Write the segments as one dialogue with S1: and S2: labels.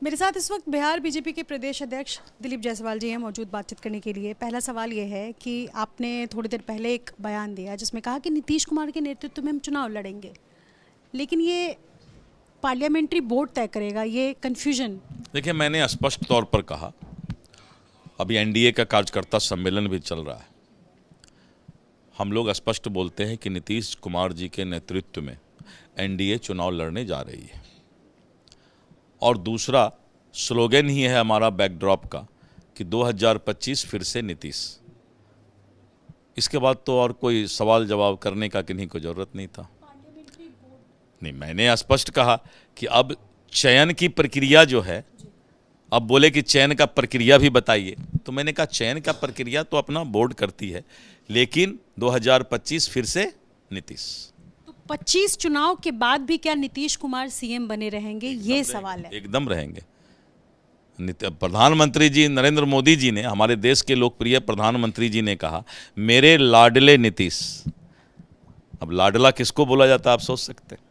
S1: मेरे साथ इस वक्त बिहार बीजेपी के प्रदेश अध्यक्ष दिलीप जायसवाल जी हैं मौजूद बातचीत करने के लिए। पहला सवाल ये है कि आपने थोड़ी देर पहले एक बयान दिया जिसमें कहा कि नीतीश कुमार के नेतृत्व में हम चुनाव लड़ेंगे, लेकिन ये पार्लियामेंट्री बोर्ड तय करेगा, ये कन्फ्यूजन।
S2: देखिए, मैंने स्पष्ट तौर पर कहा, अभी एनडीए का कार्यकर्ता सम्मेलन भी चल रहा है, हम लोग स्पष्ट बोलते हैं कि नीतीश कुमार जी के नेतृत्व में एनडीए चुनाव लड़ने जा रही है। और दूसरा स्लोगन ही है हमारा बैकड्रॉप का कि 2025 फिर से नीतीश। इसके बाद तो और कोई सवाल जवाब करने का किन्हीं को जरूरत नहीं था। नहीं, मैंने स्पष्ट कहा कि अब चयन की प्रक्रिया जो है, अब बोले कि चयन का प्रक्रिया भी बताइए, तो मैंने कहा चयन का प्रक्रिया तो अपना बोर्ड करती है, लेकिन 2025 फिर से नीतीश।
S1: 25 चुनाव के बाद भी क्या नीतीश कुमार सीएम बने रहेंगे, ये सवाल है।
S2: एकदम रहेंगे। प्रधानमंत्री जी नरेंद्र मोदी जी ने, हमारे देश के लोकप्रिय प्रधानमंत्री जी ने कहा, मेरे लाडले नीतीश। अब लाडला किसको बोला जाता है आप सोच सकते हैं।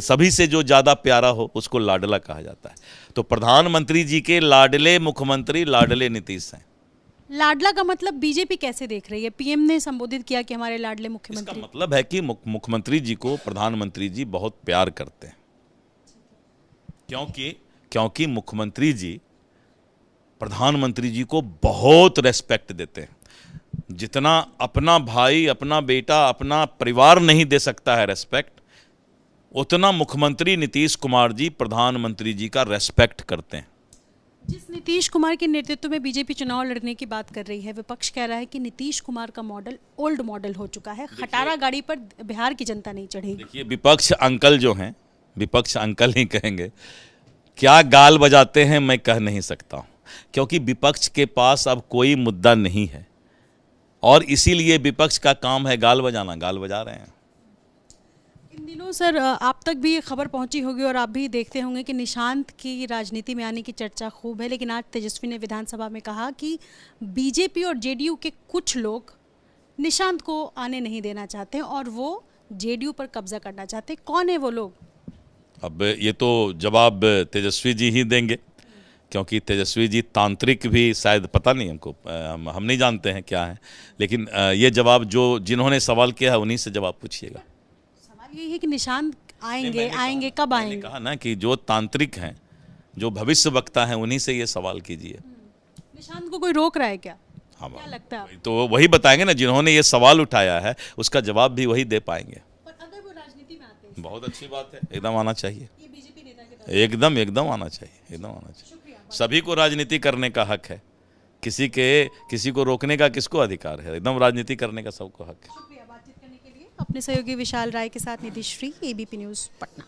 S2: सभी से जो ज़्यादा प्यारा हो उसको लाडला कहा जाता है। तो प्रधानमंत्री जी के लाडले मुख्यमंत्री लाडले नीतीश हैं।
S1: लाडला का मतलब बीजेपी कैसे देख रही है? पीएम ने संबोधित किया कि हमारे लाडले मुख्यमंत्री।
S2: इसका मतलब है कि मुख्यमंत्री जी को प्रधानमंत्री जी बहुत प्यार करते हैं, क्योंकि मुख्यमंत्री जी प्रधानमंत्री जी को बहुत रेस्पेक्ट देते हैं। जितना अपना भाई, अपना बेटा, अपना परिवार नहीं दे सकता है रेस्पेक्ट, उतना मुख्यमंत्री नीतीश कुमार जी प्रधानमंत्री जी का रेस्पेक्ट करते हैं।
S1: जिस नीतीश कुमार के नेतृत्व में बीजेपी चुनाव लड़ने की बात कर रही है, विपक्ष कह रहा है कि नीतीश कुमार का मॉडल ओल्ड मॉडल हो चुका है, खटारा गाड़ी पर बिहार की जनता नहीं चढ़ेगी।
S2: देखिए, विपक्ष अंकल जो हैं, विपक्ष अंकल ही कहेंगे, क्या गाल बजाते हैं मैं कह नहीं सकता हूं, क्योंकि विपक्ष के पास अब कोई मुद्दा नहीं है और इसीलिए विपक्ष का काम है गाल बजाना। गाल बजा रहे हैं।
S1: इन दिनों सर आप तक भी ये खबर पहुंची होगी और आप भी देखते होंगे कि निशांत की राजनीति में आने की चर्चा खूब है, लेकिन आज तेजस्वी ने विधानसभा में कहा कि बीजेपी और जेडीयू के कुछ लोग निशांत को आने नहीं देना चाहते और वो जेडीयू पर कब्जा करना चाहते हैं। कौन है वो लोग?
S2: अब ये तो जवाब तेजस्वी जी ही देंगे, क्योंकि तेजस्वी जी तांत्रिक भी शायद, पता नहीं हमको, हम नहीं जानते हैं क्या है, लेकिन ये जवाब जिन्होंने सवाल किया है उन्हीं से जवाब पूछिएगा।
S1: सवाल यही है कि निशांत आएंगे कब आएंगे?
S2: मैंने कहा ना कि जो तांत्रिक हैं, जो भविष्य वक्ता हैं, उन्हीं से ये सवाल कीजिए।
S1: निशांत को कोई रोक रहा है क्या?
S2: हाँ,
S1: क्या लगता है?
S2: तो वही बताएंगे ना, जिन्होंने ये सवाल उठाया है उसका जवाब भी वही दे पाएंगे।
S1: पर अगर वो राजनीति में आते हैं,
S2: बहुत अच्छी बात है, एकदम आना चाहिए,
S1: ये बीजेपी नेता के तौर
S2: एकदम आना चाहिए, एकदम आना चाहिए। सभी को राजनीति करने का हक है, किसी को रोकने का किसको अधिकार है? एकदम राजनीति करने का सबको हक है।
S1: शुक्रिया बातचीत करने के लिए। अपने सहयोगी विशाल राय के साथ निधि श्री, एबीपी न्यूज़ पटना।